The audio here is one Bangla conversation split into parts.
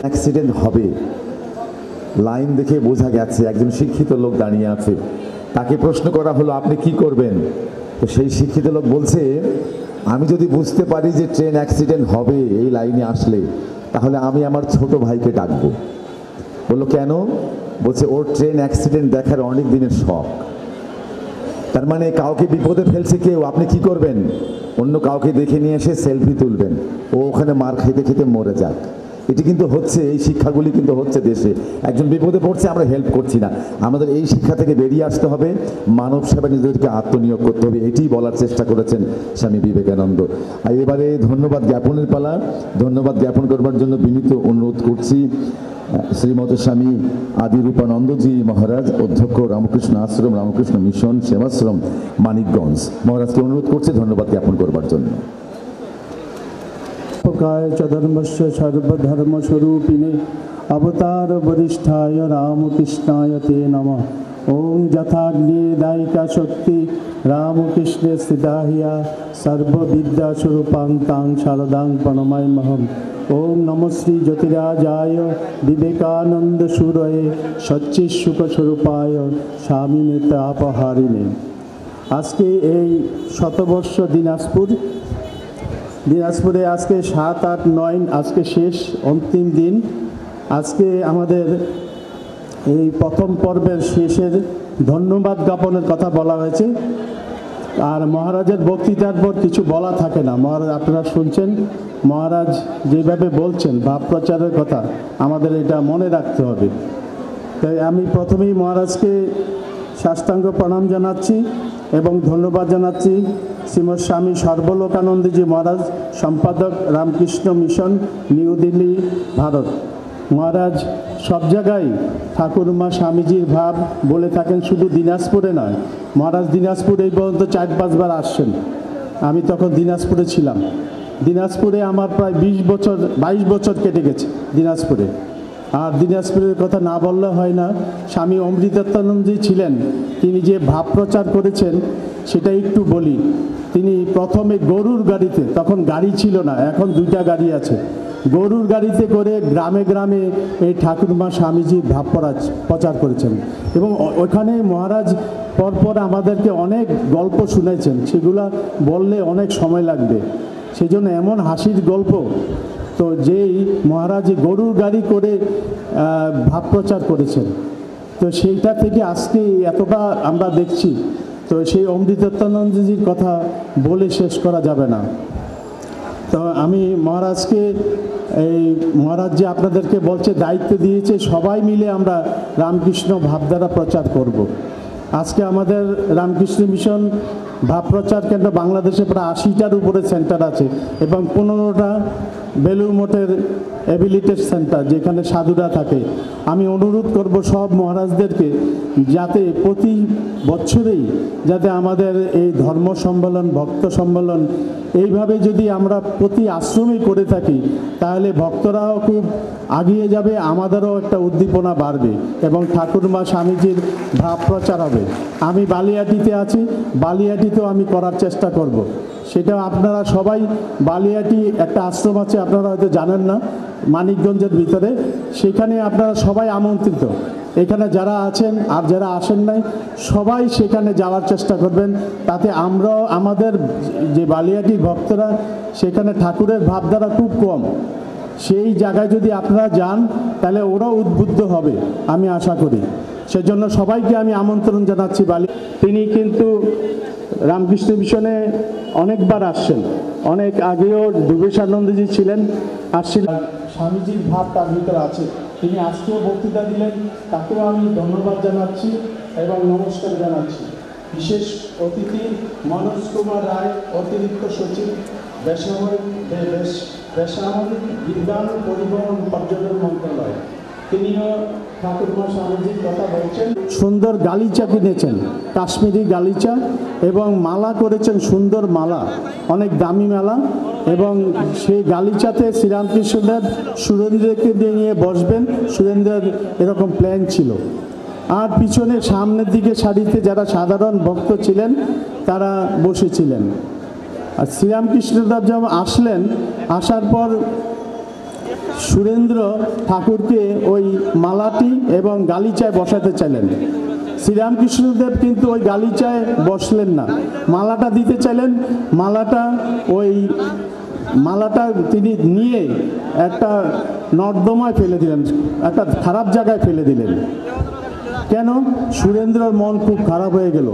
অ্যাক্সিডেন্ট হবে, লাইন দেখে বোঝা গেছে একজন শিক্ষিত লোক দাঁড়িয়ে আছে। তাকে প্রশ্ন করা হলো, আপনি কি করবেন? তো সেই শিক্ষিত লোক বলছে, আমি যদি বুঝতে পারি যে ট্রেন অ্যাক্সিডেন্ট হবে এই লাইনে আসলে, তাহলে আমি আমার ছোট ভাইকে ডাকবো। বললো কেন? বলছে ওর ট্রেন অ্যাক্সিডেন্ট দেখার অনেক দিনের শখ। তার মানে কাউকে বিপদে ফেলছে কেউ, আপনি কি করবেন? অন্য কাউকে দেখে নিয়ে এসে সেলফি তুলবেন, ও ওখানে মার খেতে খেতে মরে যাক। এটি কিন্তু হচ্ছে, এই শিক্ষাগুলি কিন্তু হচ্ছে দেশে। একজন বিপদে পড়ছে, আমরা হেল্প করছি না। আমাদের এই শিক্ষা থেকে বেরিয়ে আসতে হবে, মানব সেবা নিজেদেরকে আত্মনিয়োগ করতে হবে, এটি বলার চেষ্টা করেছেন স্বামী বিবেকানন্দ। আর এবারে ধন্যবাদ জ্ঞাপনের পালা। ধন্যবাদ জ্ঞাপন করবার জন্য বিনীত অনুরোধ করছি শ্রীমত স্বামী আদিরূপানন্দজি মহারাজ, অধ্যক্ষ রামকৃষ্ণ আশ্রম, রামকৃষ্ণ মিশন সেবাশ্রম, মানিকগঞ্জ। মহারাজকে অনুরোধ করছে ধন্যবাদ জ্ঞাপন করবার জন্য। ধর্মস্য সর্বধর্মস্বরূপিণে অবতার বরিষ্ঠায় রামকৃষ্ণায় তে নমঃ। ওং যথাগ্নি দায়িকা শক্তি রামকৃষ্ণে স্থিতা হিয়া সর্ববিদ্যাস্বরূপাং তাং শারদাং প্রণমাম্যহম। ওং নম শ্রী জ্যোতিরাজায় বিবেকানন্দ সুরয়ে সচ্চিৎসুখস্বরূপায় স্বামিনে তাপহারিণে। আজকে এই শতবর্ষ দিনাজপুরে আজকে 7, 8, 9 আজকে শেষ অন্তিম দিন। আজকে আমাদের এই প্রথম পর্বের শেষের ধন্যবাদ জ্ঞাপনের কথা বলা হয়েছে। আর মহারাজের বক্তৃতার পর কিছু বলা থাকে না। মহারাজ, আপনারা শুনছেন মহারাজ যেভাবে বলছেন ভাব প্রচারের কথা, আমাদের এটা মনে রাখতে হবে। তাই আমি প্রথমেই মহারাজকে সাষ্টাঙ্গ প্রণাম জানাচ্ছি এবং ধন্যবাদ জানাচ্ছি শ্রীমৎ স্বামী সর্বলোকানন্দজি মহারাজ, সম্পাদক রামকৃষ্ণ মিশন, নিউ দিল্লি, ভারত। মহারাজ সব জায়গায় ঠাকুরমা স্বামীজির ভাব বলে থাকেন, শুধু দিনাজপুরে নয়। মহারাজ দিনাজপুরে এই পর্যন্ত 4-5 বার আসছেন। আমি তখন দিনাজপুরে ছিলাম। দিনাজপুরে আমার প্রায় 22 বছর কেটে গেছে দিনাজপুরে। আর দিনাজপুরের কথা না বললে হয় না। স্বামী অমৃতানন্দজি ছিলেন, তিনি যে ভাব প্রচার করেছেন সেটা একটু বলি। তিনি প্রথমে গরুর গাড়িতে, তখন গাড়ি ছিল না, এখন 2টা গাড়ি আছে, গরুর গাড়িতে করে গ্রামে গ্রামে এই ঠাকুরমা স্বামীজির ভাব প্রচার করেছেন। এবং ওখানে মহারাজ পরপর আমাদেরকে অনেক গল্প শুনেছেন, সেগুলা বললে অনেক সময় লাগবে, সেই জন্য এমন হাসির গল্প। তো যেই মহারাজ গরুর গাড়ি করে ভাব প্রচার করেছেন, তো সেইটা থেকে আজকে এতটা আমরা দেখছি। তো সেই অমৃতানন্দজির কথা বলে শেষ করা যাবে না। তো আমি মহারাজকে, এই মহারাজ যে আপনাদেরকে বলছে দায়িত্ব দিয়েছে, সবাই মিলে আমরা রামকৃষ্ণ ভাবধারা প্রচার করব। আজকে আমাদের রামকৃষ্ণ মিশন ভাব প্রচার কেন্দ্র বাংলাদেশে প্রায় 80টার উপরে সেন্টার আছে এবং 15টা বেলুর মঠের অ্যাবিলিটেড সেন্টার, যেখানে সাধুরা থাকে। আমি অনুরোধ করব সব মহারাজদেরকে যাতে প্রতি বছরেই যাতে আমাদের এই ধর্ম সম্মেলন, ভক্ত সম্মেলন এইভাবে যদি আমরা প্রতি আশ্রমে করে থাকি, তাহলে ভক্তরাও খুব আগিয়ে যাবে, আমাদেরও একটা উদ্দীপনা বাড়বে এবং ঠাকুরমা স্বামীজির ভাব প্রচার হবে। আমি বালিয়াটিতে আছি, বালিয়াটিতেও আমি করার চেষ্টা করব। সেটা আপনারা সবাই, বালিয়াটি একটা আশ্রম আছে, আপনারা হয়তো জানেন না, মানিকগঞ্জের ভিতরে, সেখানে আপনারা সবাই আমন্ত্রিত। এখানে যারা আছেন আর যারা আসেন নাই, সবাই সেখানে যাওয়ার চেষ্টা করবেন, তাতে আমরাও, আমাদের যে বালিয়াটির ভক্তরা, সেখানে ঠাকুরের ভাবধারা খুব কম, সেই জায়গায় যদি আপনারা যান তাহলে ওরাও উদ্বুদ্ধ হবে, আমি আশা করি। সেজন্য সবাইকে আমি আমন্ত্রণ জানাচ্ছি। তিনি কিন্তু রামকৃষ্ণ মিশনে অনেকবার আসছেন, অনেক আগেও দুবেশানন্দজি ছিলেন, আসছিলেন। স্বামীজির ভাব তার ভিতরে আছে। তিনি আজকেও বক্তৃতা দিলেন, তাকেও আমি ধন্যবাদ জানাচ্ছি এবং নমস্কার জানাচ্ছি। বিশেষ অতিথি মনোজ কুমার রায়, অতিরিক্ত সচিব, বেসামরিক বিজ্ঞান, পরিবহন, পর্যটন মন্ত্রণালয়। তিনিও ঠাকুরমা স্বামীজির কথা বলছেন। সুন্দর গালিচা কিনেছেন, কাশ্মীরি গালিচা, এবং মালা করেছেন, সুন্দর মালা, অনেক দামি মালা। এবং সেই গালিচাতে শ্রীরামকৃষ্ণদেব সুরেন্দ্রকে নিয়ে বসবেন, সুরেন্দ্রের এরকম প্ল্যান ছিল। আর পিছনে সামনের দিকে সারিতে যারা সাধারণ ভক্ত ছিলেন তারা বসেছিলেন। আর শ্রীরামকৃষ্ণদেব যখন আসলেন, আসার পর সুরেন্দ্র ঠাকুরকে ওই মালাটি এবং গালিচায় বসাতে চাইলেন। শ্রীরামকৃষ্ণদেব কিন্তু ওই গালিচায় বসলেন না, মালাটা দিতে চাইলেন। মালাটা তিনি নিয়ে একটা নর্দমায় ফেলে দিলেন, একটা খারাপ জায়গায় ফেলে দিলেন। কেন? সুরেন্দ্রর মন খুব খারাপ হয়ে গেল।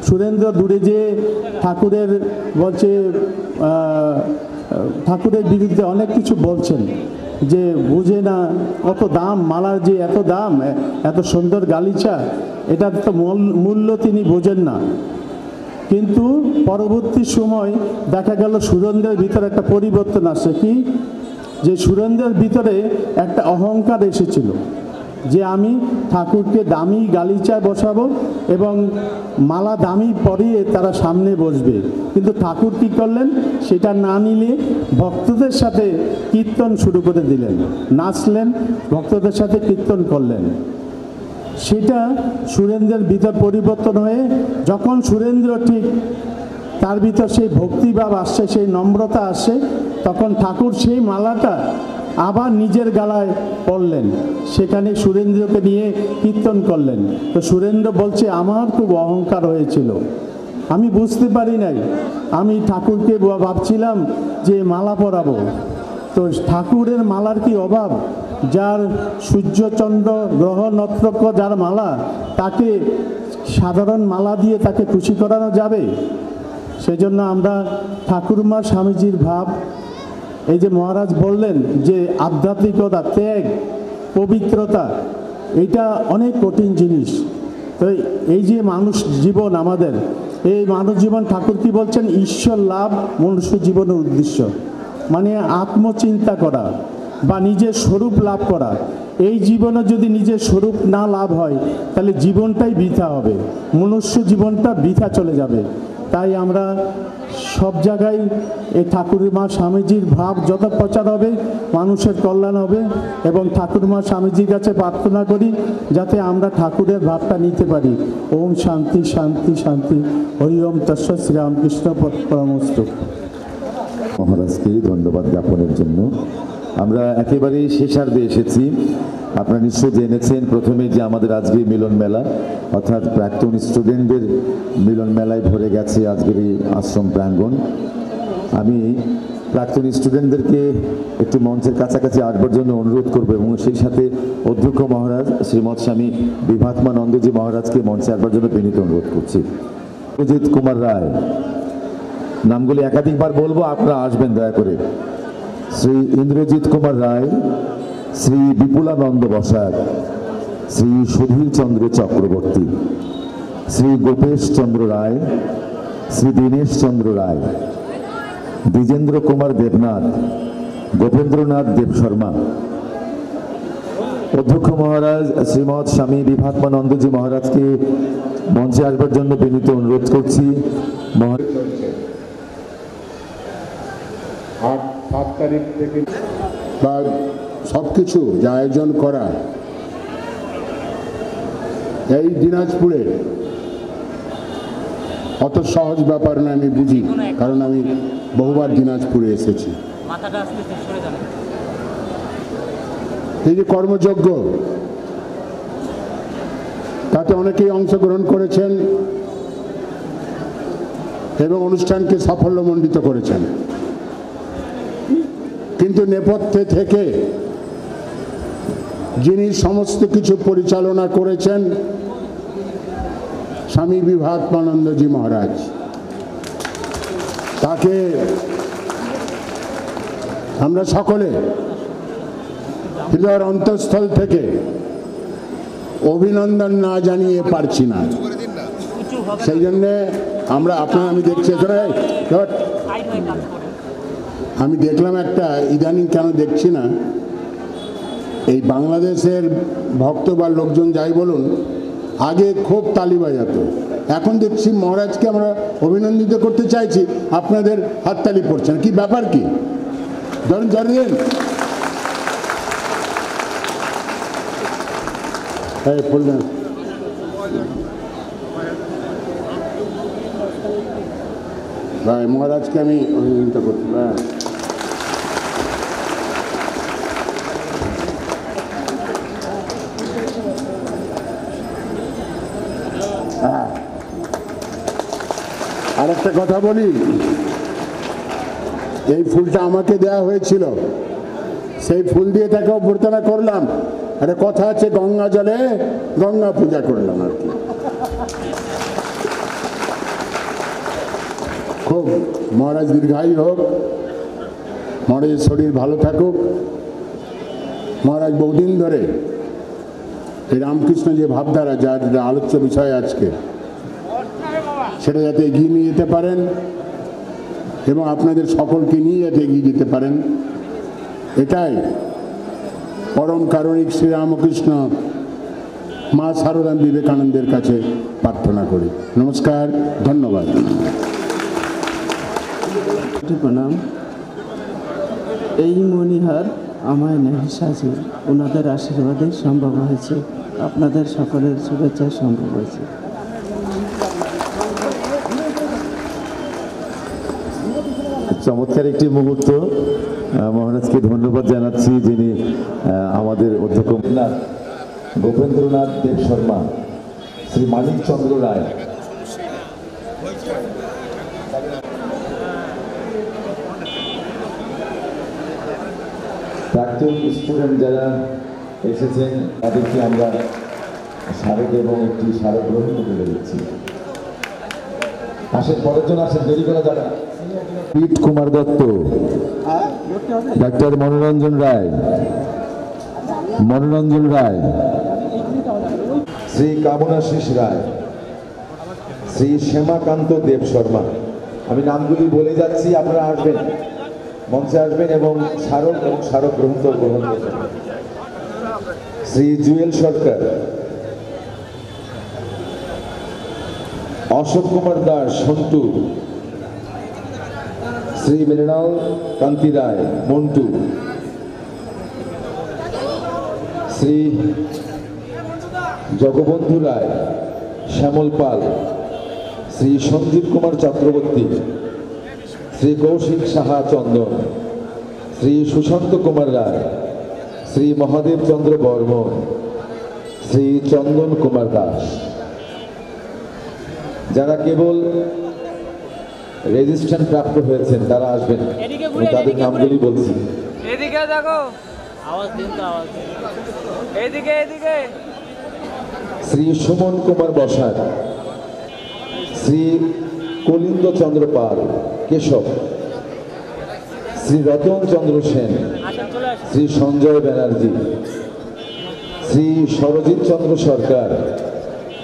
সুরেন্দ্র দূরে যেয়ে ঠাকুরের বলছে, ঠাকুরের বিরুদ্ধে অনেক কিছু বলছেন, যে বুঝে না কত দাম মালার, যে এত দাম, এত সুন্দর গালিচা, এটার তো মূল্য তিনি বোঝেন না। কিন্তু পরবর্তী সময় দেখা গেল সুরেন্দ্রের ভিতরে একটা পরিবর্তন আসছে। কি? যে সুরেন্দ্রের ভিতরে একটা অহংকার এসেছিল, যে আমি ঠাকুরকে দামি গালিচায় বসাবো এবং মালা দামি পরিয়ে তারা সামনে বসবে। কিন্তু ঠাকুর কী করলেন? সেটা না নিলে ভক্তদের সাথে কীর্তন শুরু করে দিলেন, নাচলেন, ভক্তদের সাথে কীর্তন করলেন। সেটা সুরেন্দ্রের ভিতর পরিবর্তন হয়ে, যখন সুরেন্দ্র ঠিক তার ভিতর সেই ভক্তিভাব আসছে, সেই নম্রতা আসছে, তখন ঠাকুর সেই মালাটা আবার নিজের গলায় পড়লেন, সেখানে সুরেন্দ্রকে নিয়ে কীর্তন করলেন। তো সুরেন্দ্র বলছে, আমার খুব অহংকার হয়েছিল, আমি বুঝতে পারি নাই, আমি ঠাকুরকে ভাবছিলাম যে মালা পরাবো। তো ঠাকুরের মালার কি অভাব? যার সূর্যচন্দ্র গ্রহ নক্ষত্র যার মালা, তাকে সাধারণ মালা দিয়ে তাকে খুশি করানো যাবে? সেজন্য আমরা ঠাকুরমা স্বামীজির ভাব, এই যে মহারাজ বললেন যে আধ্যাত্মিকতা, ত্যাগ, পবিত্রতা, এটা অনেক কঠিন জিনিস। তো এই যে মানুষ জীবন আমাদের, এই মানুষ জীবন ঠাকুর কি বলছেন? ঈশ্বর লাভ মনুষ্য জীবনের উদ্দেশ্য, মানে আত্মচিন্তা করা বা নিজের স্বরূপ লাভ করা। এই জীবনে যদি নিজের স্বরূপ না লাভ হয়, তাহলে জীবনটাই বৃথা হবে, মনুষ্য জীবনটা বৃথা চলে যাবে। তাই আমরা সব জায়গায় এই ঠাকুরমা স্বামীজির ভাব যত প্রচার হবে, মানুষের কল্যাণ হবে। এবং ঠাকুরমা স্বামীজির কাছে প্রার্থনা করি যাতে আমরা ঠাকুরের ভাবটা নিতে পারি। ওম শান্তি শান্তি শান্তি। হরি ওম তস্য। শ্রীরামকৃষ্ণ পরমস্তু। মহারাজকে ধন্যবাদ জ্ঞাপনের জন্য। আমরা একেবারেই শেষার্ধে এসেছি। আপনারা নিশ্চয় জেনেছেন প্রথমে যে আমাদের আজকের মিলন মেলা, অর্থাৎ প্রাক্তন স্টুডেন্টদের মিলন মেলায় ভরে গেছে আজকের এই আশ্রম প্রাঙ্গণ। আমি প্রাক্তন স্টুডেন্টদেরকে একটু মঞ্চের কাছাকাছি আসবার জন্য অনুরোধ করবো, এবং সেই সাথে অধ্যক্ষ মহারাজ শ্রীমৎ স্বামী বিভাত্মানন্দজি মহারাজকে মঞ্চে আসবার জন্য বিনীত অনুরোধ করছি। অজিত কুমার রায়, নামগুলি একাধিকবার বলবো, আপনারা আসবেন দয়া করে। শ্রী ইন্দ্রজিৎ কুমার রায়, শ্রী বিপুলানন্দ বসাক, শ্রী সুধীর চন্দ্র চক্রবর্তী, শ্রী গোপেশ চন্দ্র রায়, শ্রী দীনেশ চন্দ্র রায়, দ্বিজেন্দ্র কুমার দেবনাথ, গোপেন্দ্রনাথ দেব শর্মা। অধ্যক্ষ মহারাজ শ্রীমৎ স্বামী বিভাত্মানন্দজি মহারাজকে মঞ্চে আসবার জন্য বিনীত অনুরোধ করছি। আট 7 তারিখ থেকে বা সব কিছু যা আয়োজন করা, এই দিনাজপুরে অত সহজ ব্যাপার না, আমি বুঝি, কারণ আমি বহুবার দিনাজপুরে এসেছি। এই যে কর্মযজ্ঞ, তাতে অনেকেই অংশগ্রহণ করেছেন এবং অনুষ্ঠানকে সাফল্যমণ্ডিত করেছেন। কিন্তু নেপথ্যে থেকে যিনি সমস্ত কিছু পরিচালনা করেছেন, স্বামী বিভাত্মানন্দজি মহারাজ, তাকে আমরা সকলে হৃদয়ের অন্তঃস্থল থেকে অভিনন্দন না জানিয়ে পারছি না। সেই জন্যে আমরা আমি দেখছি, আমি দেখলাম একটা ইদানিং কেন দেখছি না, এই বাংলাদেশের ভক্ত বা লোকজন যাই বলুন, আগে খুব তালি বাজাতো, এখন দেখছি মহারাজকে আমরা অভিনন্দিত করতে চাইছি, আপনাদের হাততালি পড়ছে না। কি ব্যাপার? কি ধরুন ধরেন ফুলদান ভাই, মহারাজকে আমি অভিনন্দিত করছি। আর একটা কথা বলি, এই ফুলটা আমাকে দেওয়া হয়েছিল, সেই ফুল দিয়ে তাকে অভ্যর্থনা করলাম। একটা কথা আছে, গঙ্গা জলে গঙ্গা পূজা করলাম আর কি। খুব মহারাজ দীর্ঘায়ু হোক, মহারাজের শরীর ভালো থাকুক। মহারাজ বহুদিন ধরে এই রামকৃষ্ণ যে ভাবধারা, যার আলোচ্য বিষয় আজকে, সেটা যাতে এগিয়ে নিয়ে যেতে পারেন এবং আপনাদের সকলকে নিয়ে যাতে এগিয়ে যেতে পারেন, এটাই পরম কারণিক শ্রীরামকৃষ্ণ মা সারদাম বিবেকানন্দের কাছে প্রার্থনা করি। নমস্কার, ধন্যবাদ। প্রণাম। এই মণিহার আমায় নেই সাজে, ওনাদের আশীর্বাদে সম্ভব হয়েছে, আপনাদের সকলের শুভেচ্ছায় সম্ভব হয়েছে। চমৎকার একটি মুহূর্ত। মহারাজকে ধন্যবাদ জানাচ্ছি, যিনি আমাদের অধ্যক্ষ গোপেন্দ্রনাথ দেব শর্মা, শ্রী মানিক চন্দ্র রায়, প্রাক্তন স্টুডেন্ট যারা এসেছেন তাদেরকে আমরা স্মারক এবং একটি স্মারক গ্রহণ করে দিচ্ছি। আসেন, পরের জন আসেন, দেরি করা যাবে না। পীঠ কুমার দত্ত, ডাক্তার মনোরঞ্জন রায়, শ্রী কামনাশিস রায়, শ্রী শ্যামাকান্ত দেব শর্মা। আমি নামগুলি বলে যাচ্ছি, আপনারা আসবেন, মঞ্চে আসবেন এবং স্মারক গ্রহণ করবেন। শ্রী জুয়েল সরকার, অশোক কুমার দাস সন্টু, শ্রী মৃণাল কান্তি রায় মন্টু, শ্রী জগবন্ধু রায় শ্যামল পাল, শ্রী সঞ্জীব কুমার চক্রবর্তী, শ্রী কৌশিক সাহা চন্দন, শ্রী সুশান্ত কুমার রায়, শ্রী মহাদেব চন্দ্র বর্মন, শ্রী চন্দন কুমার দাস। যারা কেবল রেজিস্ট্রেশন প্রাপ্ত হয়েছেন তারা আসবেন, তাদের নামগুলি বলছি। এদিকে দেখো, আওয়াজ দিন তো, আওয়াজ এদিকে এদিকে। শ্রী সুমন কুমার বসাক, শ্রী কলিন্দ চন্দ্র পাল কেশব, শ্রী রতন চন্দ্র সেন, শ্রী সঞ্জয় ব্যানার্জি, শ্রী সরজিৎ চন্দ্র সরকার,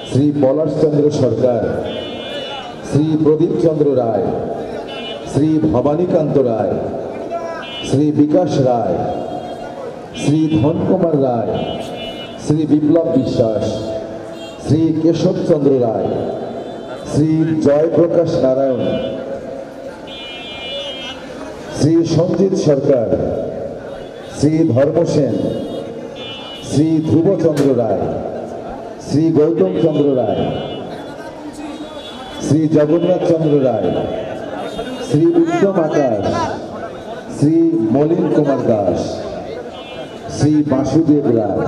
শ্রী পলাশ চন্দ্র সরকার, শ্রী প্রদীপ চন্দ্র রায়, শ্রী ভবানীকান্ত রায়, শ্রী বিকাশ রায়, শ্রী ধন কুমার রায়, শ্রী বিপ্লব বিশ্বাস, শ্রী কেশব চন্দ্র রায়, শ্রী জয়প্রকাশ নারায়ণ, শ্রী সঞ্জিত সরকার, শ্রী ধর্ম সেন, শ্রী ধ্রুবচন্দ্র রায়, শ্রী গৌতম চন্দ্র রায়, শ্রী জগন্নাথ চন্দ্র রায়, শ্রী উত্তম আকাশ, শ্রী মলিন কুমার দাস, শ্রী বাসুদেব রায়,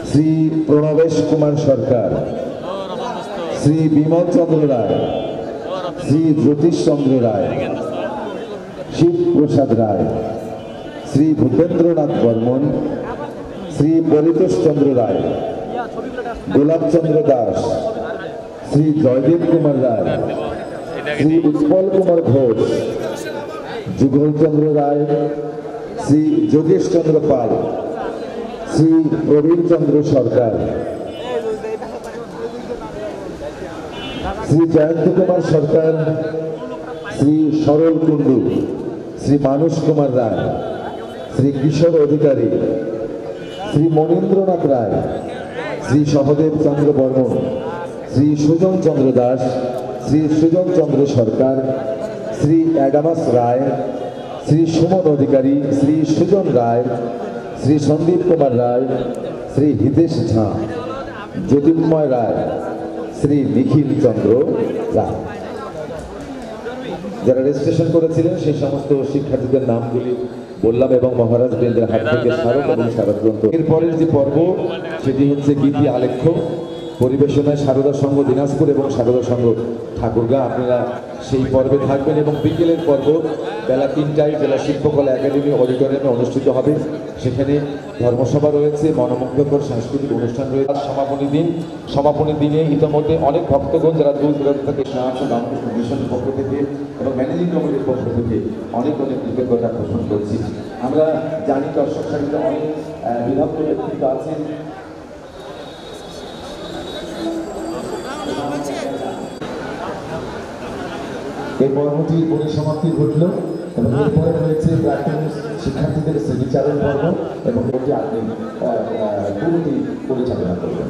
শ্রী প্রণবেশ কুমার সরকার, শ্রী বিমল চন্দ্র রায়, শ্রী জ্যোতিষ চন্দ্র রায়, শিব প্রসাদ রায়, শ্রী ভূপেন্দ্রনাথ বর্মন, শ্রী পরিতোষ চন্দ্র রায়, গোলাপ চন্দ্র দাস, শ্রী জয়দেব কুমার রায়, শ্রী উৎপল কুমার ঘোষ, যুগল চন্দ্র রায়, শ্রী যোগেশ চন্দ্র পাল, শ্রী প্রবীণ চন্দ্র সরকার, শ্রী জয়ন্ত কুমার সরকার, শ্রী সরল কুণ্ডু, শ্রী মানস কুমার রায়, শ্রী কিশোর অধিকারী, শ্রী মনীন্দ্রনাথ রায়, শ্রী সহদেব চন্দ্র বর্মন, শ্রী সুজন চন্দ্র দাস, শ্রী সুজন চন্দ্র সরকার, শ্রী অ্যাডামাস রায়, শ্রী সুমন অধিকারী, শ্রী সুজন রায়, শ্রী সন্দীপ কুমার রায়, শ্রী হিতেশ ঝা, জ্যোতির্ময় রায়, শ্রী নিখিল চন্দ্র রায়। যারা রেজিস্ট্রেশন করেছিলেন সেই সমস্ত শিক্ষার্থীদের নামগুলি বললাম এবং মহারাজ বীরেন্দ্রের হাত থেকে স্মারক এবং স্মারক গ্রন্থ। এরপরের যে পর্ব সেটি হচ্ছে গীতি আলেখ্য। পরিবেশনায় সারদা সংঘ দিনাজপুর এবং সারদা সংঘ ঠাকুরগাঁ। আপনারা সেই পর্বে থাকবেন এবং বিকেলের পর্ব বেলা 3টায় জেলা শিল্পকলা একাডেমি অডিটোরিয়ামে অনুষ্ঠিত হবে। সেখানে ধর্মসভা রয়েছে, মনোমুগ্ধকর সাংস্কৃতিক অনুষ্ঠান রয়েছে। সমাপনী দিনে ইতিমধ্যে অনেক ভক্তগণ যারা দূর দূরান্ত থেকে রামকৃষ্ণ মিশনের পক্ষ থেকে এবং ম্যানেজিং কমিটির পক্ষ থেকে অনেক কৃতজ্ঞতা পোষণ করছি। আমরা জানি দর্শক সারিতে অনেক বিভক্ত ব্যক্তিত্ব আছেন। এই পর্বটির পরিসমাপ্তি ঘটল এবং এরপরে রয়েছে প্রাক্তন শিক্ষার্থীদের স্মৃতিচারণ পর্ব এবং এটি আপনি পুরোটি পরিচালনা করবেন।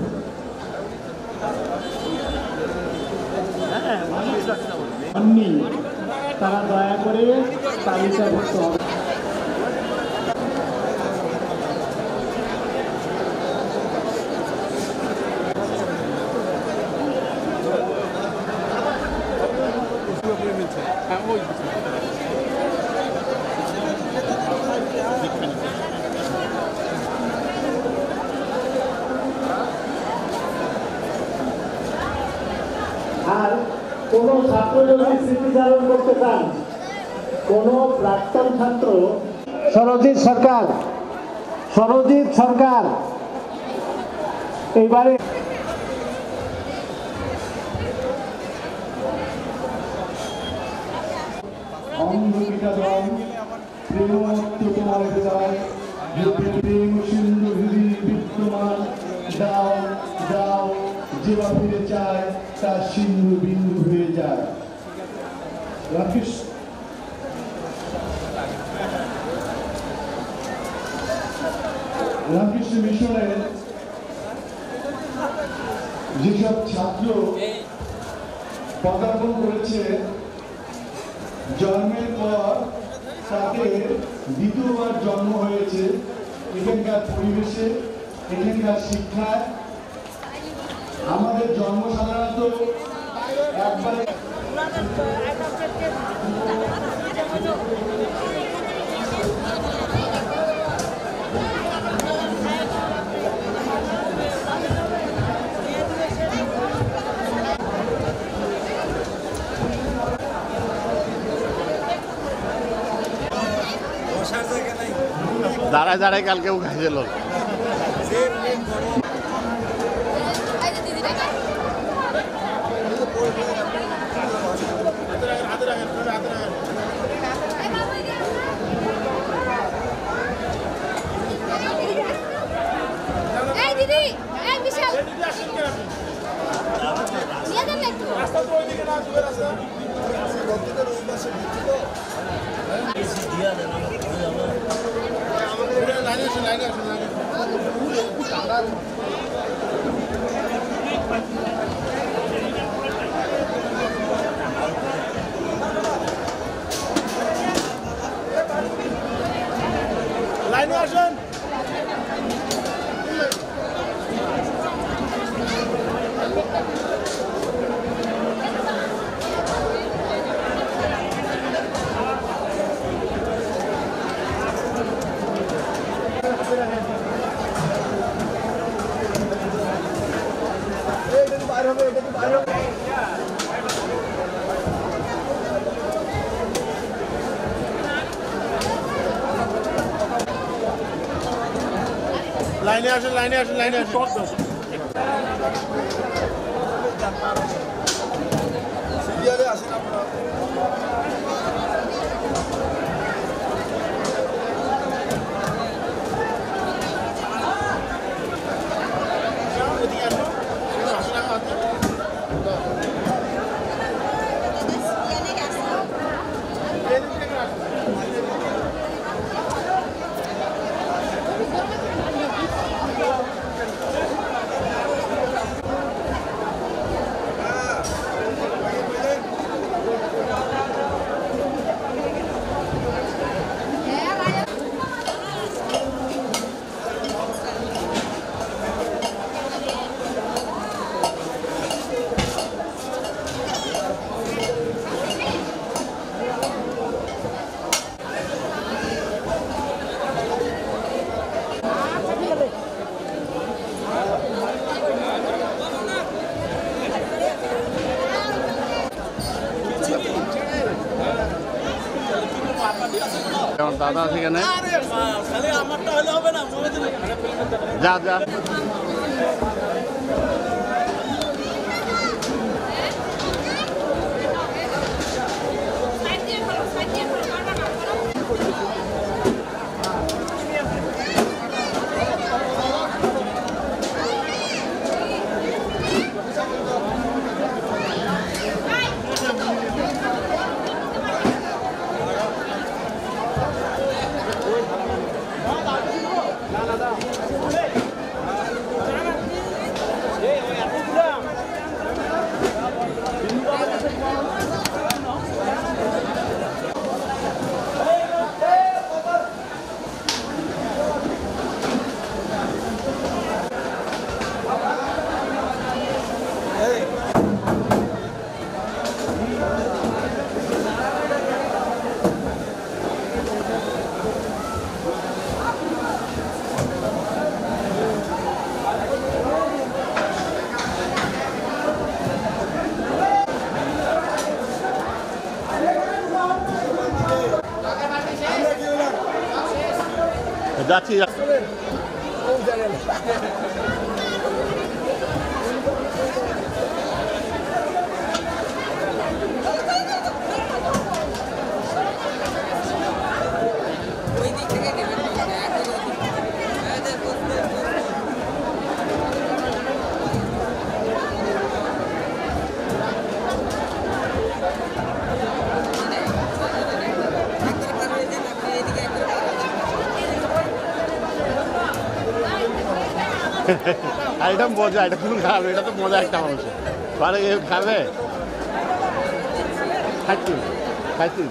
তারা দয়া করে তালিকাভুক্ত হবে। আর কোন ছাত্র যদি স্মৃতিচারণ করতে চান, কোন প্রাক্তন ছাত্র সরজিৎ সরকার এইবারে অন্ধবিকা দল প্রেমত্ব তোমার হৃদয় প্রেম সিন্ধু হৃদয় বিদ্যমান দাও দাও যেবা ফিরে চায় তার সিন্ধু বিন্দু হয়ে যায়। রামকৃষ্ণ মিশনের যেসব ছাত্র পদার্পণ করেছে, জন্মের পর তাদের দ্বিতীয়বার জন্ম হয়েছে এখানকার পরিবেশে, এখানকার শিক্ষায়। আমাদের জন্ম সাধারণত একবার দাঁড়ায় দাঁড়ায় কালকেও খাইছিল। লাইনে আসেন। লাইনে আসেন, লাইনে আসেন, লাইনে আসেন। সিরিয়ালে আসেন আপনারা। আমার দাদা আছে এখানে। যা যা যাচ্ছি। আর এটা মজা, এটা কোন খাবে, এটা তো মজা একটা মানুষ পারে খাবে। খাচ্ছি খাচ্ছি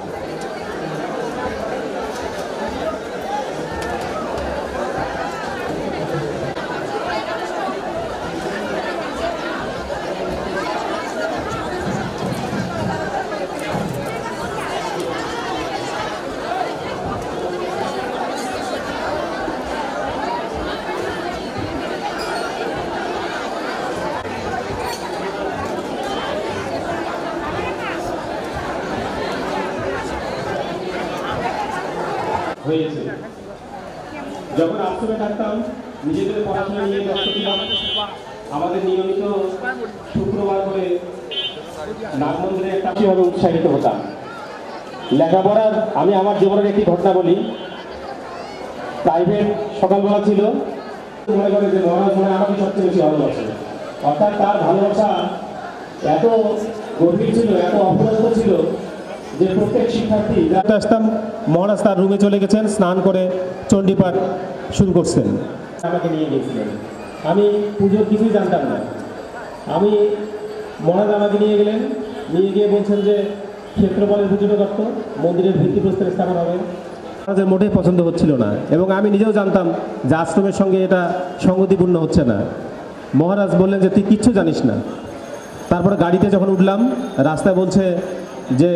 হয়েছে। যখন আশ্রমে থাকতাম নিজেদের পড়াশোনা নিয়ে ব্যস্ত ছিলাম। আমাদের নিয়মিত শুক্রবার করে নাগ মন্দিরে একটা কিভাবে উৎসাহিত হতাম লেখাপড়ার। আমি আমার জীবনের একটি ঘটনা বলি। প্রাইভেট সকালবেলা ছিল, মনে করে যে মহারাজ মনে আমাকে সবচেয়ে বেশি ভালোবাসে। অর্থাৎ তার ভালোবাসা এত গভীর ছিল, এত অপরন্ত ছিল যে প্রত্যেক শিক্ষার্থী আসতাম, মহারাজ তার রুমে চলে গেছেন, স্নান করে চণ্ডীপাঠ শুরু করছেন। আমাকে নিয়ে গিয়েছিলেন। আমি পুজোর কিছুই জানতাম না। মহারাজ আমাকে নিয়ে গেলেন, নিয়ে গিয়ে বলছেন যে ক্ষেত্রপালের পুজোটা করত, মন্দিরের ভিত্তিপ্রস্তর স্থাপন হবে। মহারাজের মোটেই পছন্দ হচ্ছিল না, এবং আমি নিজেও জানতাম যে আশ্রমের সঙ্গে এটা সঙ্গতিপূর্ণ হচ্ছে না। মহারাজ বললেন যে তুই কিচ্ছু জানিস না। তারপরে গাড়িতে যখন উঠলাম, রাস্তায় বলছে যে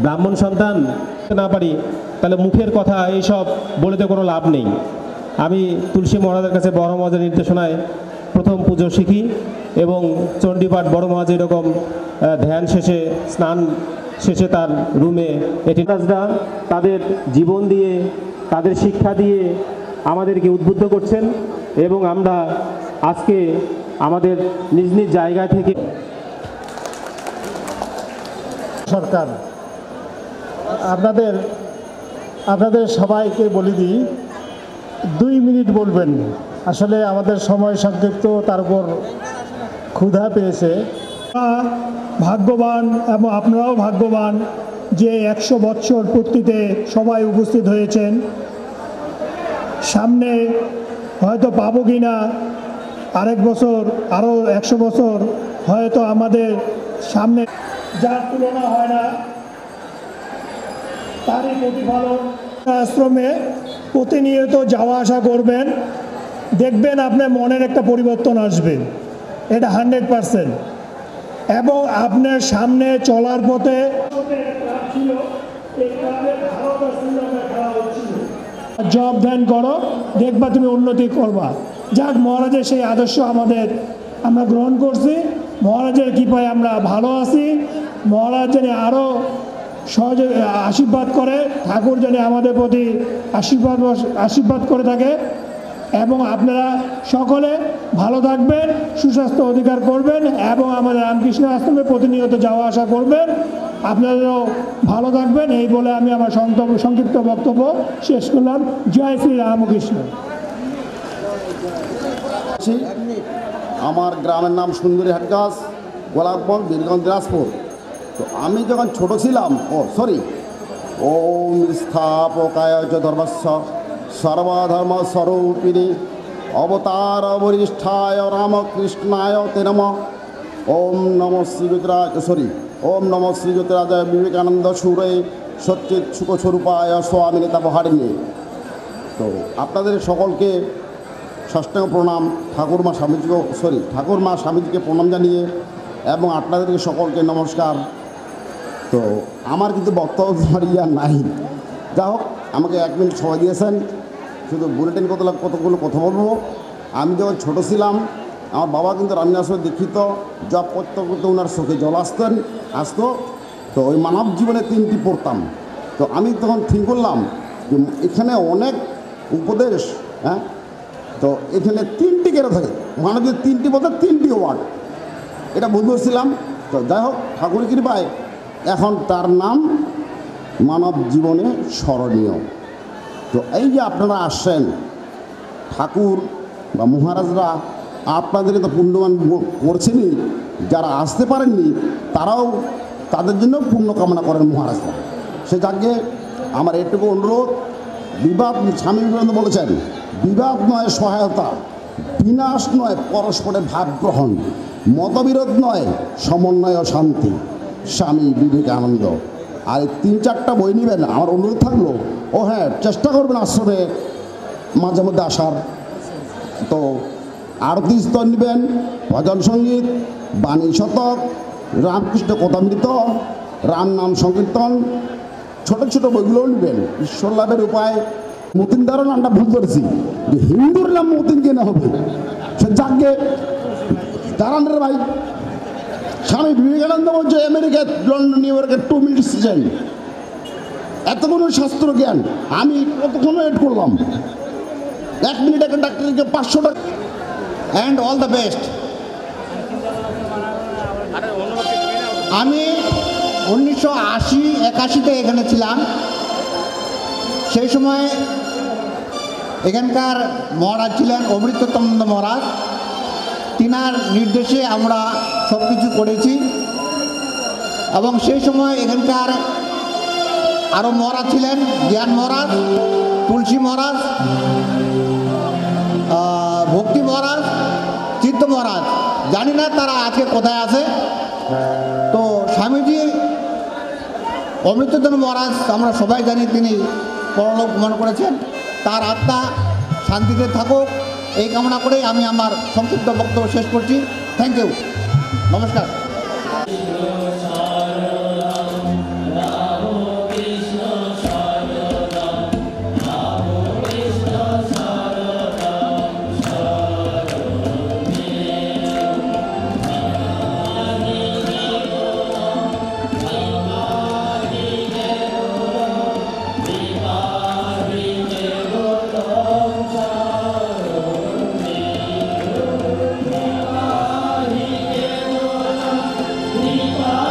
ব্রাহ্মণ সন্তান না পারি তাহলে মুখের কথা এইসব বলে তো কোনো লাভ নেই। আমি তুলসী মহারাজের কাছে বড় মহারাজের নির্দেশনায় প্রথম পুজো শিখি, এবং চণ্ডীপাঠ বড় মহারাজ এরকম ধ্যান শেষে, স্নান শেষে তার রুমে এটি মহারাজরা তাদের জীবন দিয়ে, তাদের শিক্ষা দিয়ে আমাদেরকে উদ্বুদ্ধ করছেন, এবং আমরা আজকে আমাদের নিজ নিজ জায়গা থেকে সরকার আপনাদের সবাইকে বলে দিই 2 মিনিট বলবেন। আসলে আমাদের সময় সংক্ষিপ্ত, তার উপর ক্ষুধা পেয়েছে। ভাগ্যবান এবং আপনারাও ভাগ্যবান যে 100 বছর পূর্তিতে সবাই উপস্থিত হয়েছেন। সামনে হয়তো পাবো কি না, আরেক বছর, আরও 100 বছর হয়তো আমাদের সামনে, যার তুলনা হয় না, তারই প্রতিফলন। আশ্রমে প্রতিনিয়ত যাওয়া আসা করবেন, দেখবেন আপনার মনের একটা পরিবর্তন আসবে, এটা 100%। এবং আপনার সামনে চলার পথে জব ধ্যান করো, দেখবা তুমি উন্নতি করবা। যাক, মহারাজের সেই আদর্শ আমরা গ্রহণ করছি। মহারাজের কৃপায় আমরা ভালো আছি। মহারাজ যেন আরও সহজে আশীর্বাদ করে, ঠাকুর যেন আমাদের প্রতি আশীর্বাদ করে থাকে এবং আপনারা সকলে ভালো থাকবেন, সুস্বাস্থ্য অধিকার করবেন এবং আমাদের রামকৃষ্ণ আশ্রমে প্রতিনিয়ত যাওয়া আসা করবেন। আপনারাও ভালো থাকবেন এই বলে আমি আমার সংক্ষিপ্ত বক্তব্য শেষ করলাম। জয় শ্রী রামকৃষ্ণ। আমার গ্রামের নাম সুন্দরী হাটগাছ, গোলাপগঞ্জ, বীরগঞ্জ, দিনাজপুর। তো আমি যখন ছোট ছিলাম, ওম স্থাপকায় চ ধর্মস্য সর্বধর্ম স্বরূপিণী অবতার বরিষ্ঠায় রামকৃষ্ণায় তে নমঃ। ওম নমঃ ওম নমঃ শ্রী জ্যোতিরাজায় বিবেকানন্দ সুরে সচ্চিৎ সুখস্বরূপায় স্বামিনী তাপহারিণী। তো আপনাদের সকলকে ষষ্ঠাঙ্গ প্রণাম, ঠাকুরমা স্বামীজিকে প্রণাম জানিয়ে এবং আপনাদেরকে সকলকে নমস্কার। তো আমার কিন্তু বক্তব্য নাই, যা হোক আমাকে 1 মিনিট সময় দিয়েছেন, শুধু বুলেটিন কতগুলো কথা বলবো। আমি যখন ছোটো ছিলাম, আমার বাবা কিন্তু রামনাথ দীক্ষিত, জব করতে করতে ওনার চোখে জল আসতো। তো ওই মানব জীবনে 3টি পড়তাম। তো আমি তখন ঠিক করলাম যে এখানে অনেক উপদেশ, হ্যাঁ, তো এখানে 3টি কেন থাকে, মানবীয় 3টি বলতে 3টি ওয়ার্ড, এটা বুঝেছিলাম। তো যাই হোক ঠাকুরের কৃপায় এখন তার নাম মানব জীবনে স্মরণীয়। তো এই যে আপনারা আসছেন, ঠাকুর বা মহারাজরা আপনাদেরকে তো পুণ্যবান করছেনই, যারা আসতে পারেননি তারাও তাদের জন্য পুণ্য কামনা করেন মহারাজরা। সে যাকে আমার এটুকু অনুরোধ, বিবাদ, স্বামী বিবেকানন্দ বলেছেন, বিবাদ নয় সহায়তা, বিনাশ নয় পরস্পরের ভাব গ্রহণ, মতবিরোধ নয় সমন্বয় ও শান্তি, স্বামী বিবেকানন্দ। আর 3-4টা বই নেবেন, আমার অনুরোধ থাকলো। ও হ্যাঁ, চেষ্টা করবেন আশ্রমে মাঝে মধ্যে আসার। তো আরতি স্তর নেবেন, ভজন সঙ্গীত, বাণী শতক, রামকৃষ্ণ কথামৃত, রাম নাম সংকীর্তন, ছোট ছোট বইগুলোও নেবেন। ঈশ্বর লাভের উপায়, মতিন দ্বারা নামটা ভুল করেছি, যে হিন্দুর নাম মতিন কেনা হবে, সে যাকে দাঁড়ান রে ভাই। স্বামী বিবেকানন্দ বলছে আমেরিকা, লন্ডন, নিউ ইয়র্কের 2 মিনিট সিজন, এতগুলো শাস্ত্র জ্ঞান আমি কতক্ষণ ওয়েট করলাম। 1 মিনিট একটা ডাক্তারকে 500 টাকা। And all the best. আমি 1980-81-তে এখানে ছিলাম। সেই সময় এখানকার মহারাজ ছিলেন অমৃতোত্তমানন্দ মহারাজ। তিনার নির্দেশে আমরা সব কিছু করেছি এবং সেই সময় এখানকার আরও মহারাজ ছিলেন, জ্ঞান মহারাজ, তুলসী মহারাজ, ভক্তি মহারাজ, চিত্ত মহারাজ। জানি না তারা আজকে কোথায় আছে। তো স্বামীজি অমৃতোত্তম মহারাজ আমরা সবাই জানি, তিনি পরলোক গমন করেছেন। তার আত্মা শান্তিতে থাকুক এই কামনা করে আমি আমার সংক্ষিপ্ত বক্তব্য শেষ করছি। থ্যাংক ইউ, নমস্কার। Viva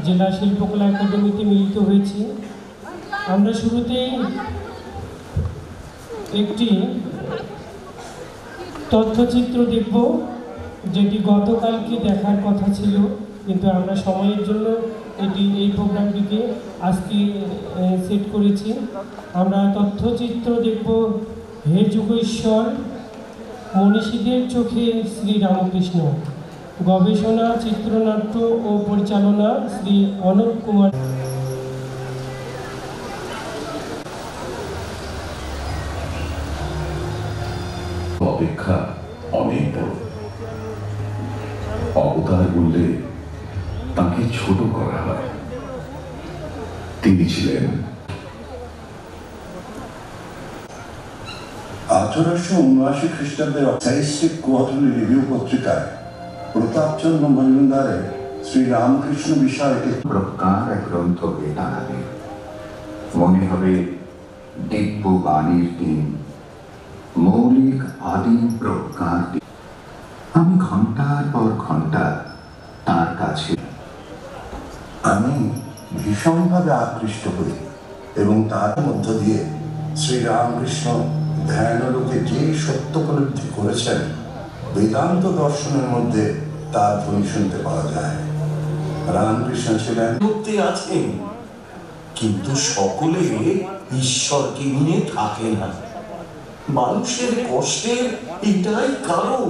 জেলা শিল্পকলা একাডেমিতে মিলিত হয়েছি। আমরা শুরুতেই একটি তথ্যচিত্র দেখব, যেটি গতকালকে দেখার কথা ছিল, কিন্তু আমরা সময়ের জন্য এই প্রোগ্রামটিকে আজকে সেট করেছি। আমরা তথ্যচিত্র দেখব হে যুগেশ্বর, মনীষীদের চোখে শ্রীরামকৃষ্ণ। গবেষণা, চিত্রনাট্য ও পরিচালনা শ্রী অনুপ কুমার। অপেক্ষা অনেক বড়। অবতার বললে তাকে ছোট করা হয়। তিনি ছিলেন 1879 খ্রিস্টাব্দের সাহিত্যিক কোয়ার্টারলি রিভিউ পত্রিকায় প্রতাপচন্দ্র মজুমদারের শ্রীরামকৃষ্ণ বিষয়ে প্রকার এক গ্রন্থ বেতারাবে মনে হবে দিব্য বাণীর দিন, মৌলিক আদিম প্রজ্ঞার দিন। আমি ঘন্টার পর ঘন্টা তার কাছে। আমি ভীষণভাবে আকৃষ্ট হই এবং তার মধ্য দিয়ে শ্রীরামকৃষ্ণ ধ্যানলোকে যে সত্য উপলব্ধি করেছেন, বেদান্ত দর্শনের মধ্যে তার ধ্বনি শুনতে পাওয়া যায়। রামকৃষ্ণ ছিলেন মুক্তি আছেন, কিন্তু সকলে ঈশ্বরকে নিয়ে থাকে না। মানুষের কষ্টের এটাই কারণ।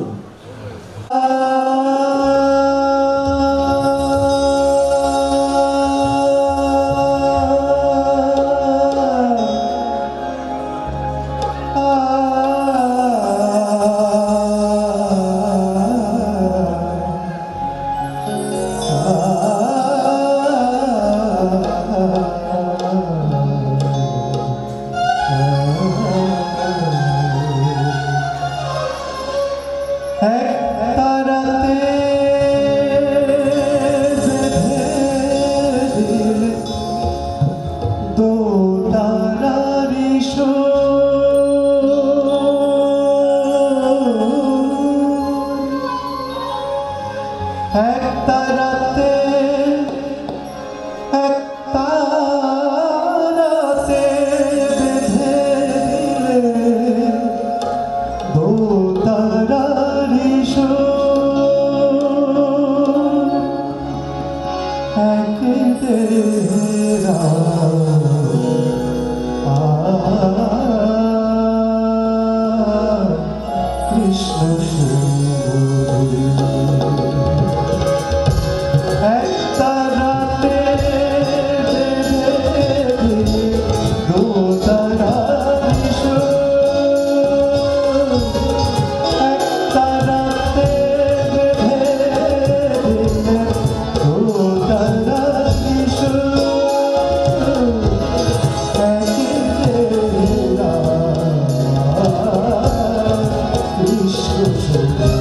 Krishna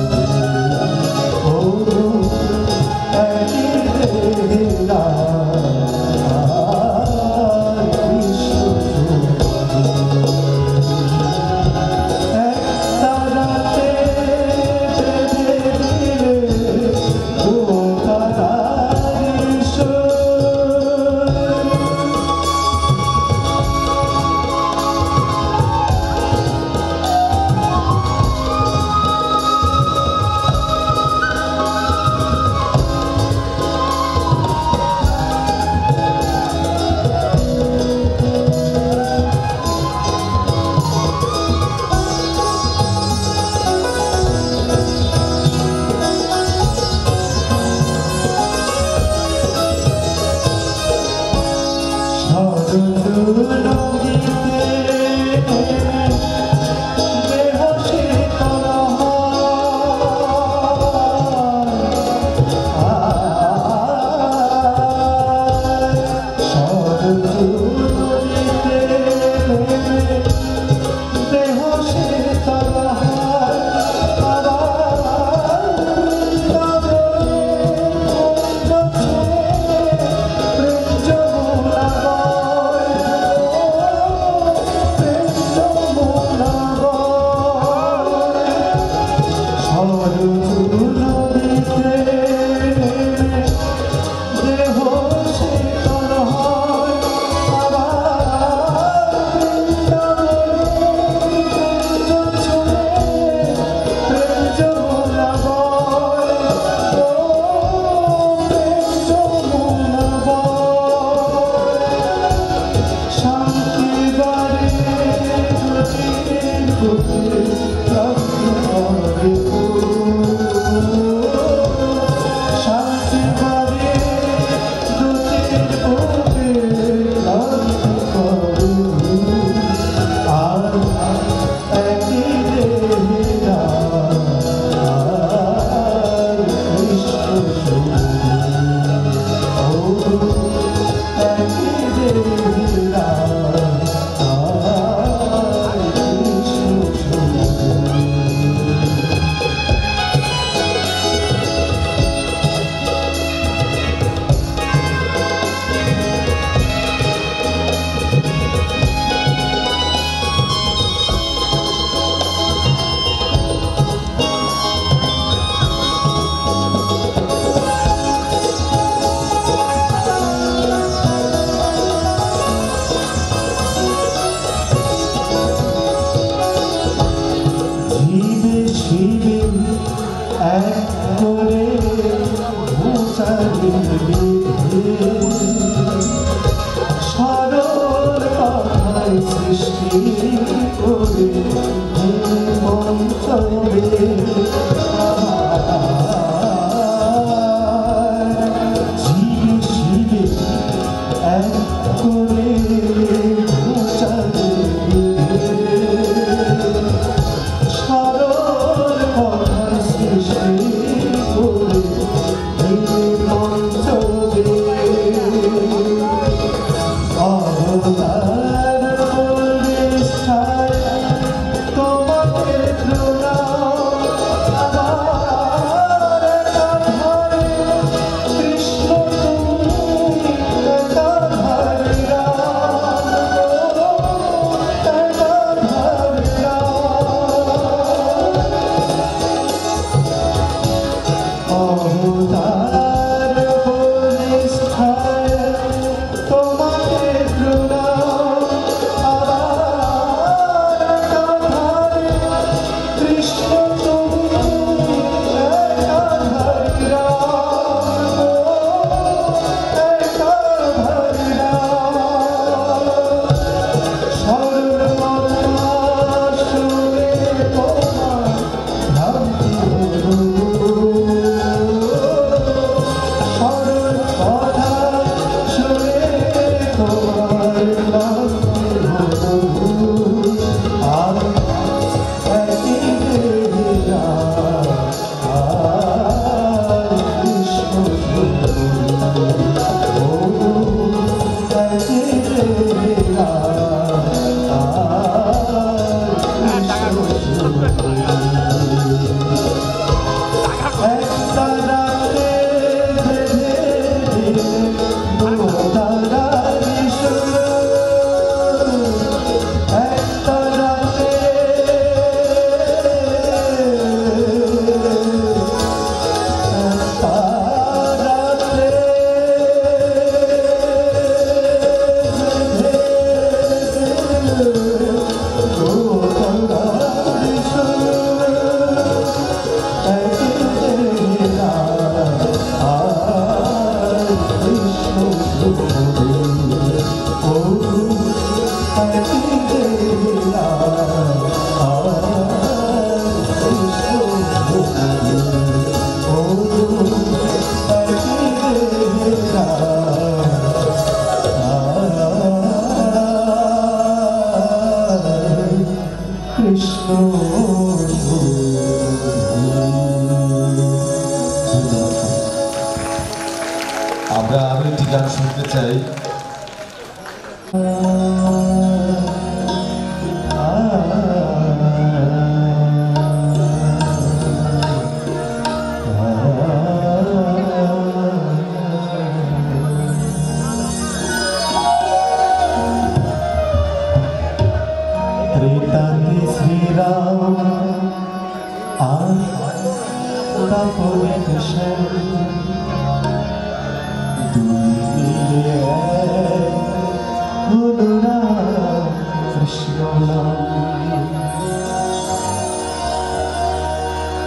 আমরা আরো একটি গান শুনতে চাই। ত্রেতাতে শ্রীরাম আর তারপরে কৃষ্ণ দুই মিলে এক হলো রাম কৃষ্ণ নাম।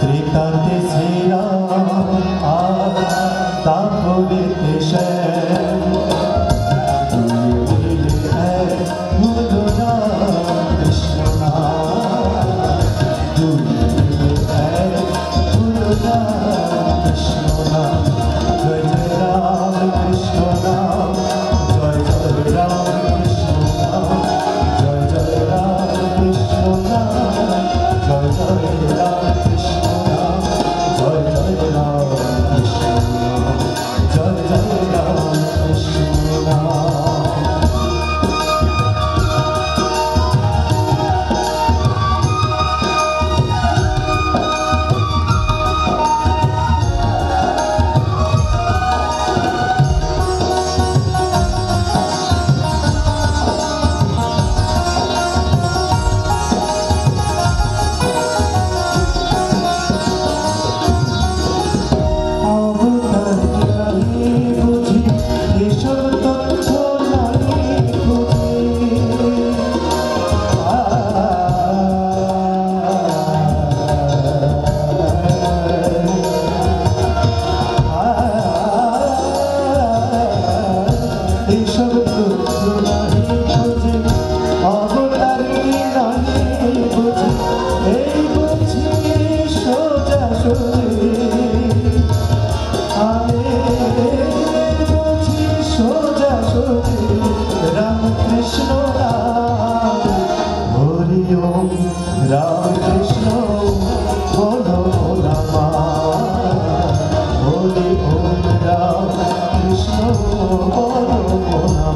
ত্রেতাতে শ্রীরাম আর তারপরে Krishna Ram Krishna, Bolo Lama, Holy Om Ram Krishna, Bolo Lama.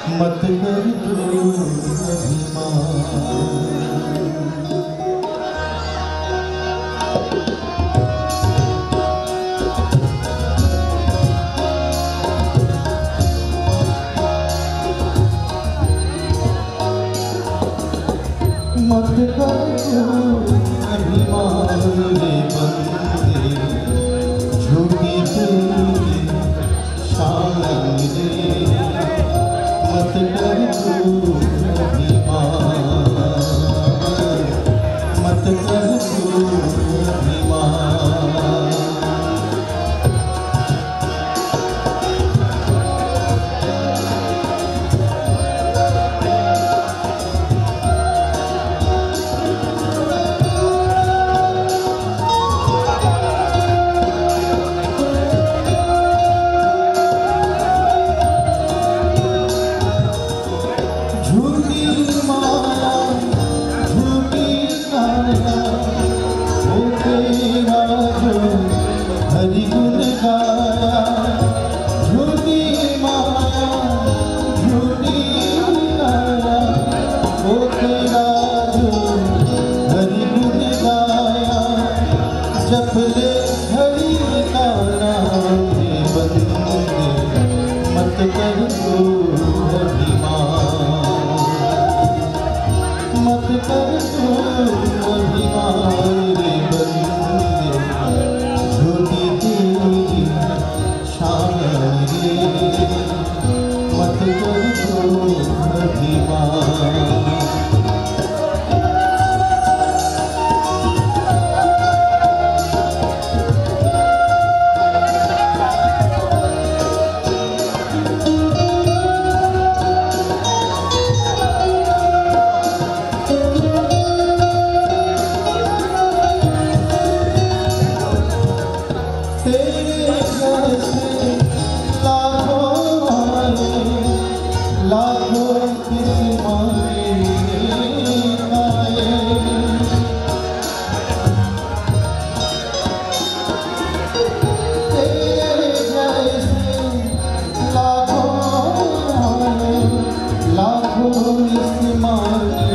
मत कर तू अभिमान मत कर तू अभिमान रे बंदे झूठी तेरी शान रे मत कर तू अभिमान मत कर तू अभिमान हरि गुण गाया झूठी माया झूठी गाया ओ तेरा जो हरि गुण गाया जप ले हरि का नाम बंदे मत कर तू अभिमान मत कर तू अभिमान रे बंदे झूठी तेरी शान रे मत कर तू अभिमान लाखों किस्मारे गाए तेरे जैसे लाखों किस्मारे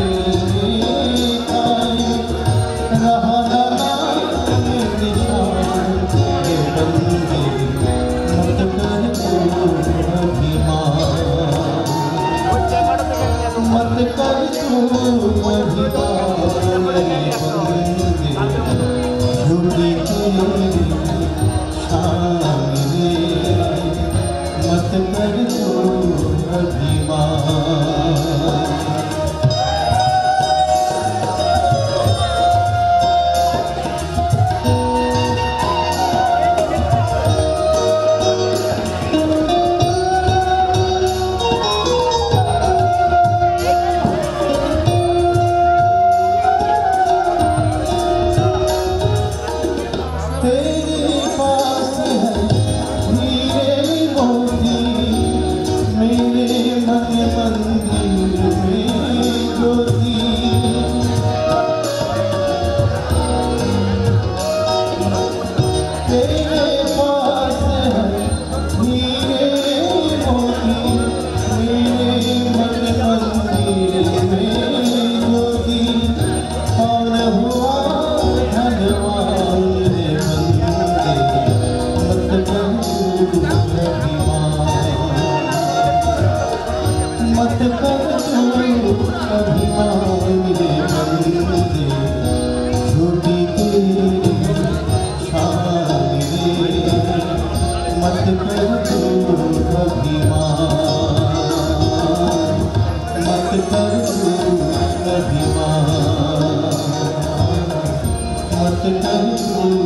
गाए रहा नाम निशान के बंदे मत कर तू अभिमान मत कर तू अभिमान रे बंदे झूठी तेरी शान रे मत कर तू अभिमान तेरे पास है हीरे मोती मेरे मन मंदिर में ज्योति तेरे पास है हीरे मोती मेरे मन मंदिर में ज्योति कौन हुआ धनवान रे बंदे मत कर तू अभिमान मत कर तू अभिमान रे बंदे झूठी तेरी शान रे मत कर तू अभिमान मत कर तू अभिमान मत कर तू